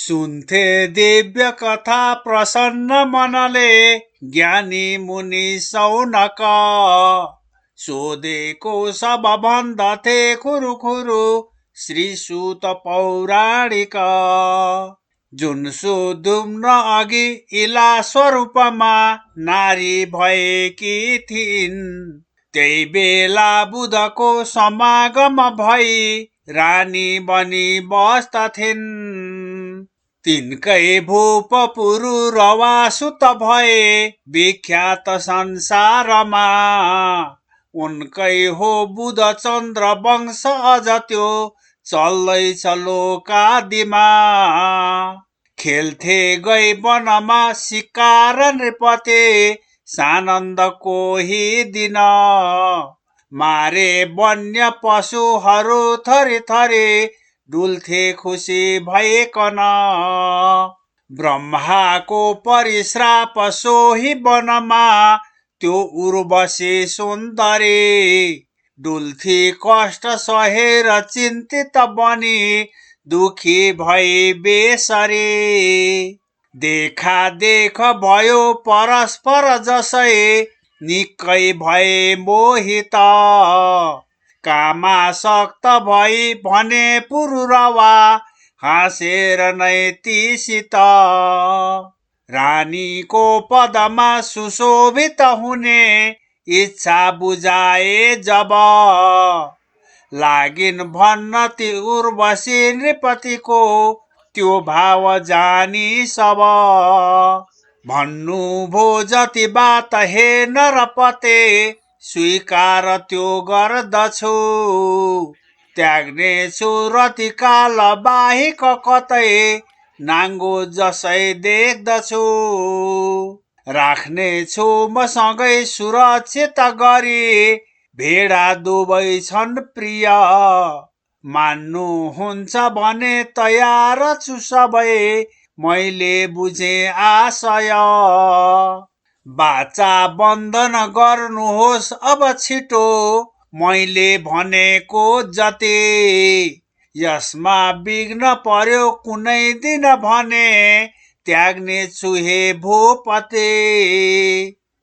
सुन्थे दिव्य कथा प्रसन्न मनले ज्ञानी मुनि सौनक सोधेको सब भन्दथे खुरुखुरु श्री सुत पौराणिक जुनसुदुम्न अघि इला स्वरूपमा नारी भएकी थिइन् त्यही बेला बुधको समागम भई रानी बनी बस्दथिन् तिनकै भूप पुरुरवा सुत भए विख्यात संसारमा उनकै हो बुध चन्द्र वंश अझ त्यो चल्दैछ लोकादिमा खेल्थे गई वनमा शिकार नृपते सानन्द कोही दिन मारे वन्य पशुहरू थरी थरी डुल्थे खुसी भइकन ब्रह्माको परिश्राप सोही वनमा त्यो उर्वशी सुन्दरी डुल्थी कष्ट सहेर चिन्तित बनी दुखी भई बेसरी देखा देख भयो परस्पर जसै निकै भए मोहित कामासक्त भई भने पुरुरवा हाँसेर नै तीसित रानीको पदमा सुशोभित हुने इच्छा बुझाए जब लागिन भन्न ती उर्वशी नृपतिको त्यो भाव जानी सब भन्नु भो जति बात हे नरपते स्वीकार त्यो गर्दछु त्याग्ने छु रति काल बाहिक कतै नाङ्गो जसै देख्दछु राख्ने छु मसँगै सुरक्षित गरी भेडा दुवै छन् प्रिय मान्नु हुन्छ भने तयार छु सबै मैले बुझे आशय बाचा बन्धन गर्नुहोस् अब छिटो मैले भनेको जति यसमा विघ्न पर्यो कुनै दिन भने त्याग्ने छु हे भूपते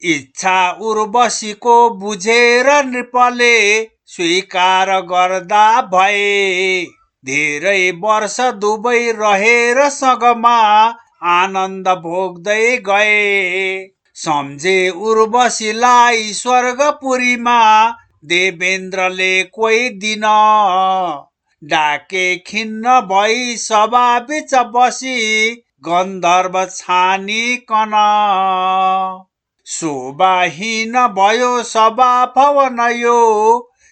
इच्छा उर्वशीको बुझेर नृपले स्वीकार गर्दा भए धेरै वर्ष दुवै रहेर सँगमा आनन्द भोग्दै गए सम्झे उर्वशीलाई स्वर्गपुरीमा देवेन्द्रले कोही दिन डाके खिन्न भई सभा बीच बसी गन्धर्व छानिकन शोभाहीन भयो सभा भवन यो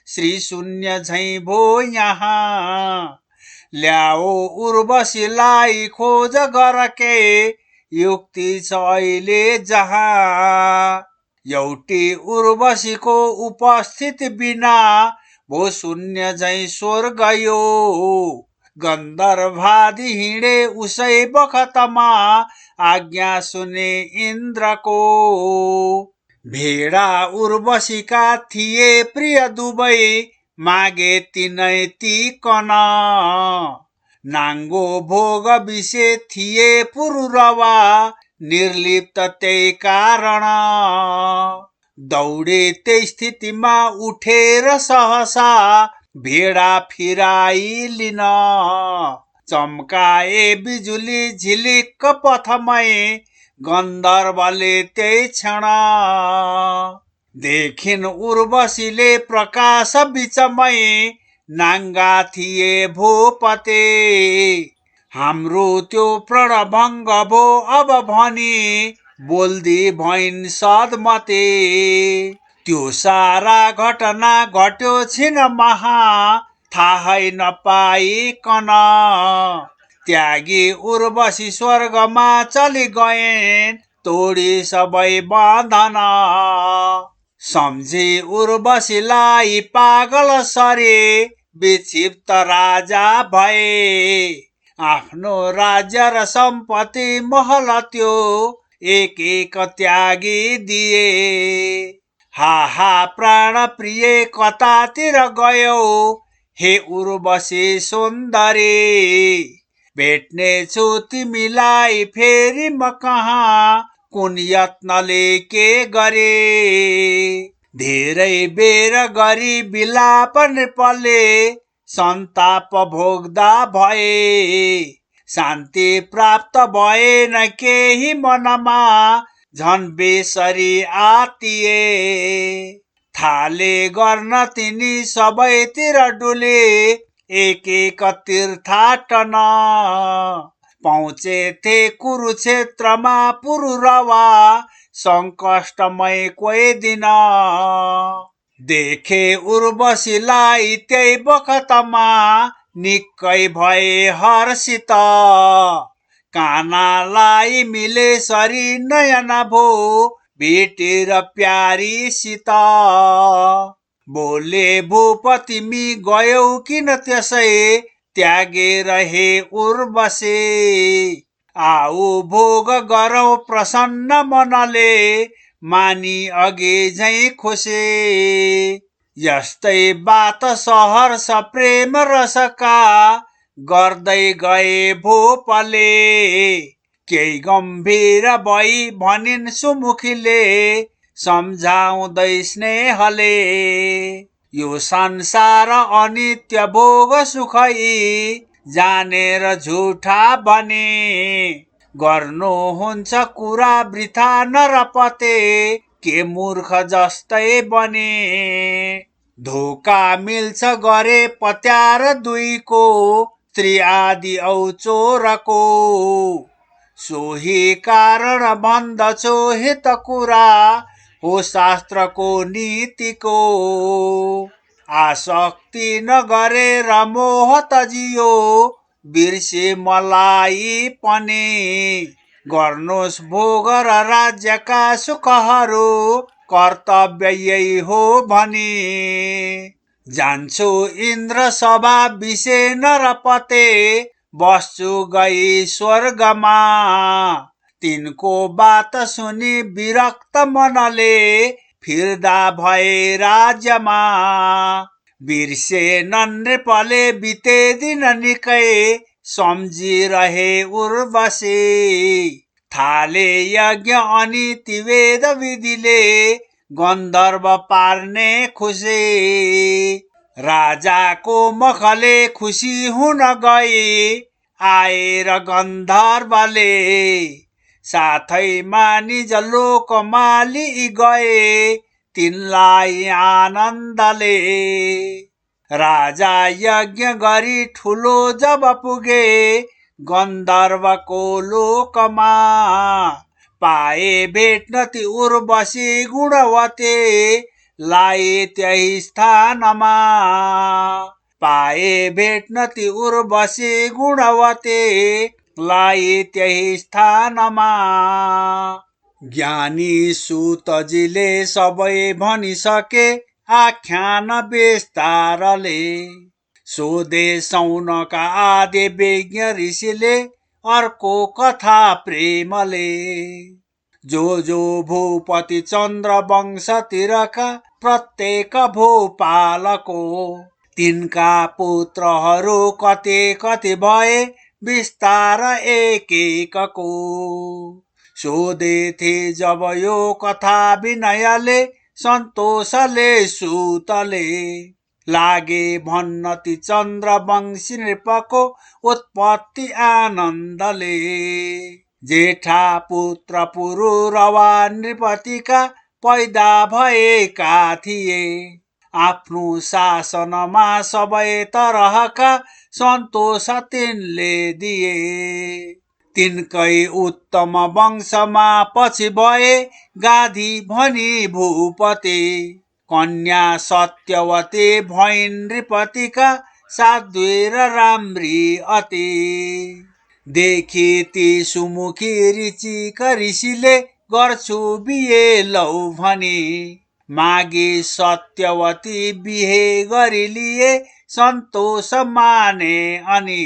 श्री शून्य झैं भो यहाँ ल्याओ उर्वशीलाई खोज गरके युक्ति छ अहिले जहाँ एउटी उर्वशीको उपस्थिति बिना भो शून्य झैं स्वर्ग यो गन्धर्वादि हिँडे उसै बखतमा आज्ञा सुने इन्द्रको भेडा उर्वशीका थिए प्रिय दुवै मागे तिनै तीकन नाङ्गो भोग विषे थिए पुरुरवा निर्लिप्त त्यही कारण दौडे त्यही स्थितिमा उठेर सहसा भेडा फिराई लिन चम्काए बिजुली झिलिक्क पथमै गन्धर्वले त्यही क्षण देखिन उर्वशीले प्रकाश बीचमै नाङ्गा थिए भूपते हाम्रो त्यो प्रणभङ्ग भो अब भनी बोल्दी भइन् सद्मते त्यो सारा घटना घट्यो छिन महा थाहै नपाइकन त्यागी उर्वशी स्वर्गमा चली गएन् तोडी सबै बन्धन सम्झी उर्वशीलाई पागल सरे विक्षिप्त राजा भए आफ्नो राज्य र सम्पत्ति महल त्यो एक एक त्यागी दिए हा प्राण प्रिय कतातिर गयो हे उर्वशी सुन्दरी भेट्ने छु तिमीलाई फेरि म कहाँ, कुन यत्नले के गरे। धेरै बेर गरी बिलाप नृपले सन्ताप भोग्दा भए। शान्ति प्राप्त भएन केही मनमा, झन् बेसरी आतिए। थाले गर्न तिनी सबैतिर डुले, एक एक तीर्थाटन। पहुँचेथे कुरुक्षेत्रमा पुरुरवा, सङ्कष्टमय कोही दिन। देखे उर्वशीलाई त्यही बखतमा, निकै भए हर्षित। कानालाई मिले सरी नयन भो, भेटेर प्यारीसित। बोले भूपति मी गयौ किन त्यसै, त्यागेर हे उर्वशी। आऊ भोग गरौ प्रसन्न मनले, मानी अघि झै खुसी। यस्तै बात सहर्ष प्रेम रसका, गर्दै गए भूपले। केही गम्भीर भई भनिन् सुमुखीले, सम्झाउँदै स्नेहले। यो संसार अनित्य भोग सुखै, जानेर झुठा भने। गर्नुहुन्छ कुरा वृथा नरपते, के मूर्ख जस्तै बने। धोका मिल्छ गरे पत्यार दुईको, स्त्री आदि औ चोरको। सोही कारण भन्दछु हित कुरा, हो शास्त्रको नीतिको। आसक्ति नगरेर मोह तजियो, बिर्से मलाई पनि। गर्नुहोस् भोग र राज्यका सुखहरू, कर्तव्य यही हो भनी। जान्छु इन्द्र सभा विषे नरपते, बस्छु गई स्वर्गमा। तिनको बात सुनि विरक्त मनले, फिर्दा भए राज्यमा। बिर्से नृपले बिते दिन निकै, सम्झिरहे उर्वशी। थाले यज्ञ अनि ती वेद विधिले, गन्धर्व पार्ने खुसी। राजाको मखले खुसी हुन गई, आएर गन्धर्वले। साथैमा निज लोकमा लिई गए, तिनलाई आनन्दले। राजा यज्ञ गरी ठुलो जब पुगे, गन्धर्वको लोकमा। पाए भेट्न ती उर्वशी गुणवते, लाए त्यही स्थानमा। पाए भेट्न ती उर्वशी गुणवते, लाए त्यही स्थानमा। ज्ञानी सुतजीले सबै भनिसके, आख्यान विस्तारले। सोधे सौनका आदि विज्ञ ऋषिले, अर्को कथा प्रेमले। जो भूपति चन्द्र वंशतिरका प्रत्येक भूपालको, तिनका पुत्रहरू कति कति भए, विस्तार एक एकको। सोधेथे जब यो कथा विनयले, सन्तोषले सुतले। लागे भन्न ती चन्द्रवंशी नृपको, उत्पत्ति आनन्दले। जेठा पुत्र पुरुरवा नृपतिका, पैदा भएका थिए। आफ्नो शासनमा सबै तरहका, सन्तोष तिनले दिए। तिनकै उत्तम वंशमा पछि भए, गाधी भनी भूपति। कन्या सत्यवती भइन् नृपतिका, साध्वी र राम्री अति। देखि ती सुमुखी ऋचिक ऋषिले, गर्छु बिहे लौ भनी। मागी सत्यवती बिहे गरी लिए, सन्तोष माने अनि।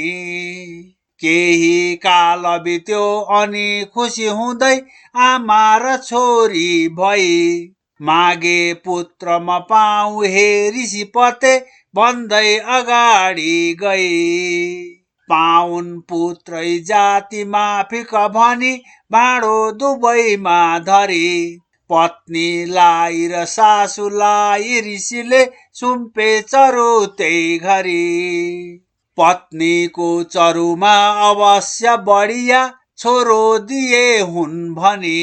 केही काल बित्यो अनि खुसी हुँदै, आमा र छोरी भई। मागे पुत्र म पाऊ हे ऋषिपते, भन्दै अगाडि गई। पाउन् पुत्रै जाति माफिक भनी भाँडो दुवैमा धरी पत्नीलाई र सासुलाई ऋषिले सुम्पे चरो त्यही घरी पत्नीको चरुमा अवश्य बढिया छोरो दिए हुन् भनी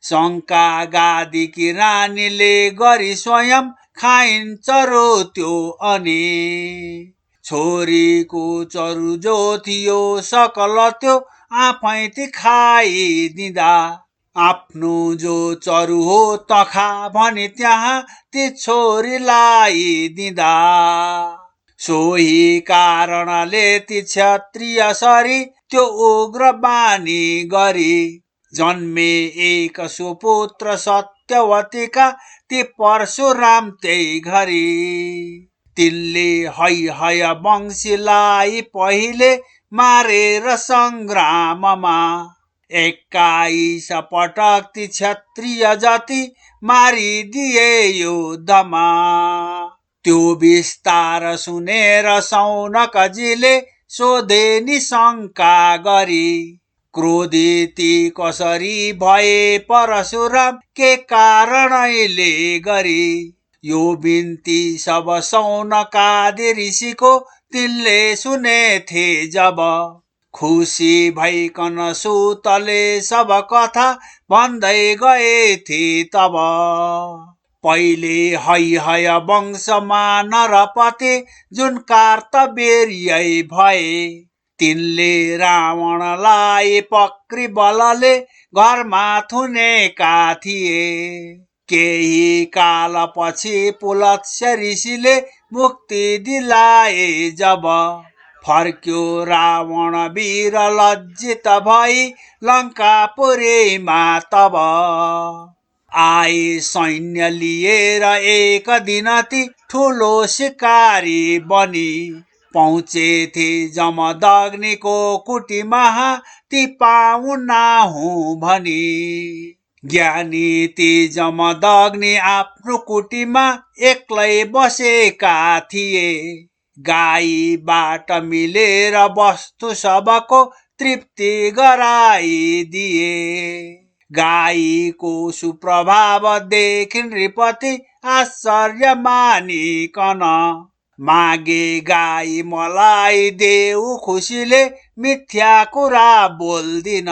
शङ्का गादीकी रानीले गरी स्वयं खाइन् चरो त्यो अनि छोरीको चरु जो थियो सकल त्यो आफैँती खाइदिँदा आफ्नो जो चरु हो तखा भनी त्यहाँ ती छोरीलाई दिँदा सोही कारणले ती क्षत्रिय सरी त्यो उग्र बानी गरी जन्मे एक सुपुत्र सत्यवतीका ती परशुराम त्यही घरी तिनले हैहय वंशीलाई पहिले मारेर संग्राममा 21 पटक ती क्षत्रिय जाति मारिदिए युद्धमा त्यो विस्तार सुनेर सौनकजीले सोधे नि शङ्का गरी क्रोधिती कसरी भए परशुराम के कारणैले गरी यो बिन्ती सब सौनकादि ऋषिको तिनले सुनेथे जब खुसी भइकन सुतले सब कथा भन्दै गएथे तब पहिले हैहय वंशमा नरपति जुन कार्तवीर्य भए तिनले रावणलाई पक्री बलले घरमा थुनेका थिए केही कालपछि पुलत्स्य ऋषिले मुक्ति दिलाए जब फर्क्यो रावण वीर लज्जित भई लङ्कापुरीमा तब आए सैन्य लिएर एक दिन ती ठुलो शिकारी बनी पहुँचेथे जमदग्निको कुटीमा ती पाहुना हुँ भनी ज्ञानी ती जमदग्नि आफ्नो कुटीमा एक्लै बसेका थिए गाईबाट मिलेर वस्तु सबको तृप्ति गराइदिए गाईको सुप्रभाव देखि नृपति आश्चर्य मानिकन मागे गाई मलाई देऊ खुसीले मिथ्या कुरा बोल्दिन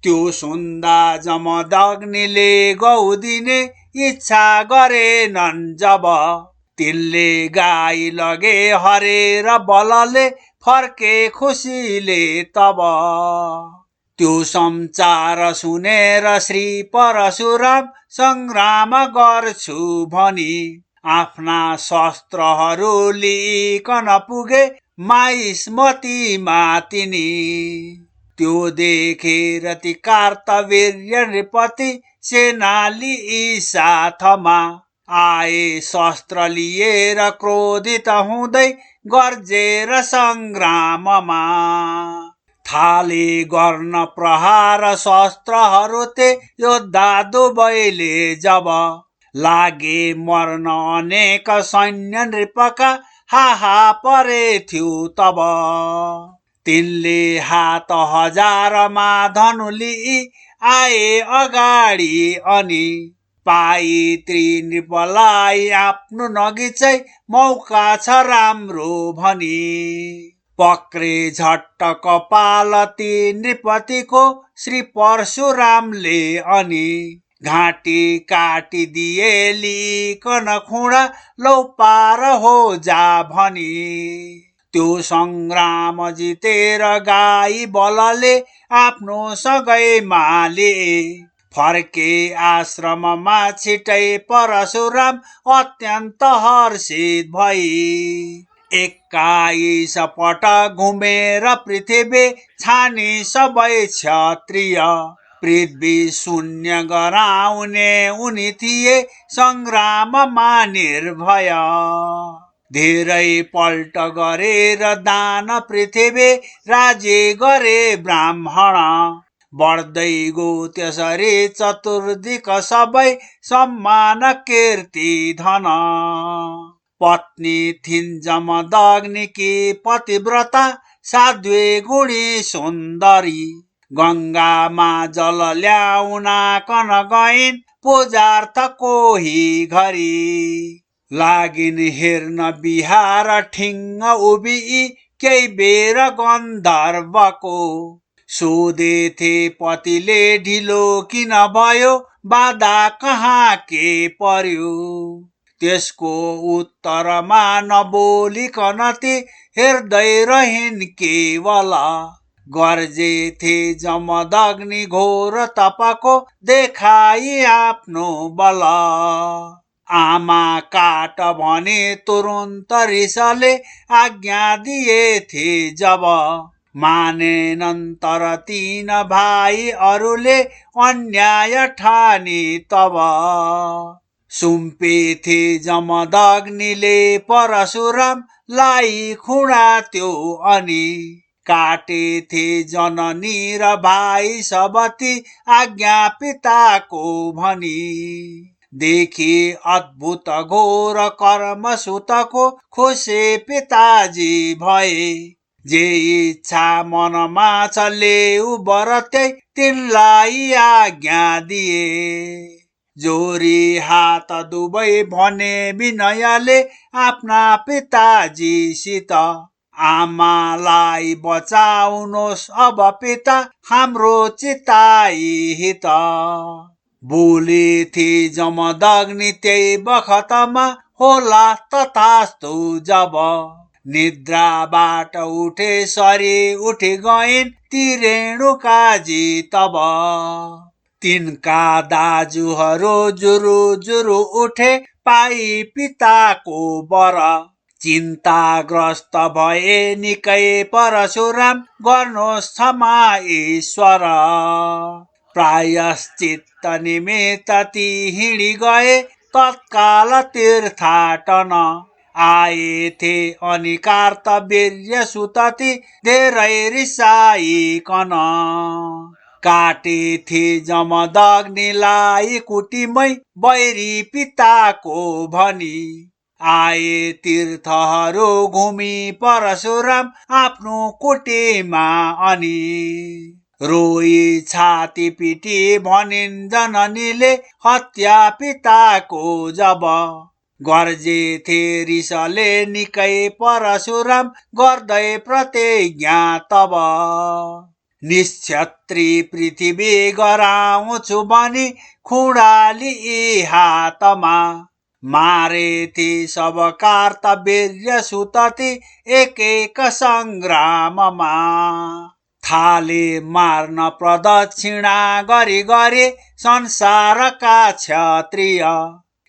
त्यो सुन्दा जमदग्निले गौ दिने इच्छा गरेनन् जब तिनले गाई लगे हरेर बलले फर्के खुसीले तब त्यो समाचार सुनेर श्री परशुराम संग्राम गर्छु भनी आफ्ना शस्त्रहरू लिइकन पुगे माहिष्मतीमा तिनी त्यो देखेर ती कार्तवीर्य नृपति सेना लिई साथमा आए शस्त्र लिएर क्रोधित हुँदै गर्जेर संग्राममा थाले गर्न प्रहार शस्त्रहरू ते योद्धा दुवैले जब लागे मर्न अनेक सैन्य नृपका हाहा परेथ्यो तब तिनले हात हजारमा धनु लिई आए अगाडि अनि पाई त्रिनृपलाई आफ्नो नगिचै मौका छ राम्रो भनी पक्रे झट्ट कपाल ती नृपतिको श्री परशुरामले अनि घाँटी काटिदिए लिकन खुँडा लौ पार हो जा भनी त्यो संग्राम जितेर गाई बलले आफ्नो सँगैमा लिए फर्के आश्रममा छिटै परशुराम अत्यन्त हर्षित भई 21 पटक घुमेर पृथ्वी छानी सबै क्षत्रिय पृथ्वी शून्य गराउने उनी थिए संग्राममा निर्भय धेरै पल्ट गरेर दान पृथ्वी राज्य गरे ब्राह्मण बढ्दै गो त्यसरी चतुर्दिक सबै सम्मान कीर्ति धन पत्नी थिन् जमदग्निकी पतिव्रता साध्वी गुणी सुन्दरी गङ्गामा जल ल्याउन कन गइन् पूजार्थ कोही घरी लागिन हेर्न बिहार ठिङ्ग उभिई केही बेर गन्धर्वको सोधेथे पतिले ढिलो किन भयो बाधा कहाँ के पर्यो त्यसको उत्तरमा नबोलिकन ती हेर्दै रहिन् केवल गर्जेथे जमदग्नि घोर तपको देखाई आफ्नो बल आमा काट भने तुरुन्त रिसले आज्ञा दिएथे जब मानेनन् तर तीन भाइ अरूले अन्याय ठानी तब सुम्पेथे जमदग्निले परशुरामलाई खुडा त्यो अनि काटेथे जननी र भाइ सबती आज्ञा पिताको भनी देखि अद्भुत घोर कर्म सुतको खुसे पिताजी भए जे इच्छा मनमा चले वर त्यही तिनलाई आज्ञा दिए जोरी हात दुबै भने विनयले आफ्ना पिताजीसित आमालाई बचाउनुहोस् अब पिता हाम्रो चिताई हित बोलेथे जमदग्नि त्यही बखतमा होला तथास्तु जब निद्राबाट उठे सरी उठे गइन् ती रेणुकाजी तब तिनका दाजुहरू जुरु जुरु उठे पाई पिताको वर चिन्ताग्रस्त भए निकै परशुराम गर्नुहोस् क्षमा ईश्वर प्रायश्चित्त निमित्त ती हिँडी गए तत्काल तीर्थाटन आएथे अनि कार्तवीर्य सुतती धेरै रिसाइकन काटेथे जमदग्निलाई कुटीमै बैरी पिताको भनी आए तीर्थहरू घुमी परशुराम आफ्नो कुटीमा अनि रोई छाती पिटी भनिन् जननीले हत्या पिताको जब गर्जेथे रिसले निकै परशुराम गर्दै प्रतिज्ञा तब निश्क्षत्री पृथ्वी गराउँछु भनी खुडाली हातमा मारेथे सब कार्तवीर्य सुतती एक एक सङ्ग्राममा थाले मार्न प्रदक्षिणा गरी गरे संसारका क्षत्रिय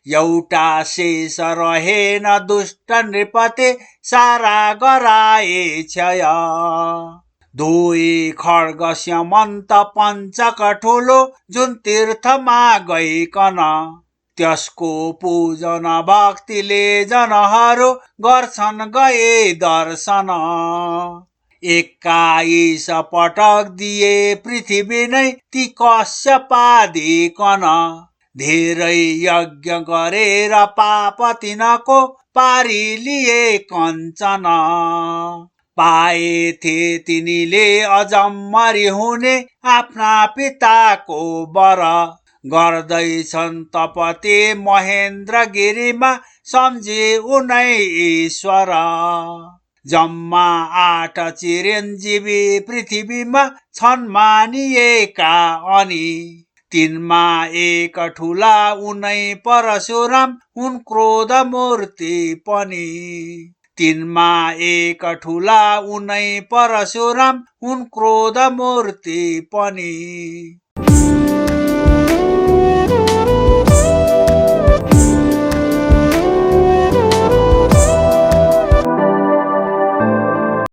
एउटा शेष रहेन दुष्ट नृपते सारा गराए क्षय धोए खड्ग स्यमन्त पञ्चक ठुलो जुन तीर्थमा गइकन त्यसको पूजन भक्तिले जनहरू गर्छन् गए दर्शन 21 पटक दिए पृथ्वी नै ती कश्यपादिकन धेरै यज्ञ गरेर पाप तिनको पारी लिए कञ्चन पाएथे तिनीले अजम्मरी हुने आफ्ना पिताको वर गर्दैछन् तपते महेन्द्रगिरीमा सम्झे उनै ईश्वर जम्मा 8 चिरञ्जीवी पृथ्वीमा छन् मानिएका अनि तिनमा एक ठुला उनै परशुराम हुन् क्रोध मूर्ति पनि तिनमा एक ठुला उनै परशुराम हुन् क्रोध मूर्ति पनि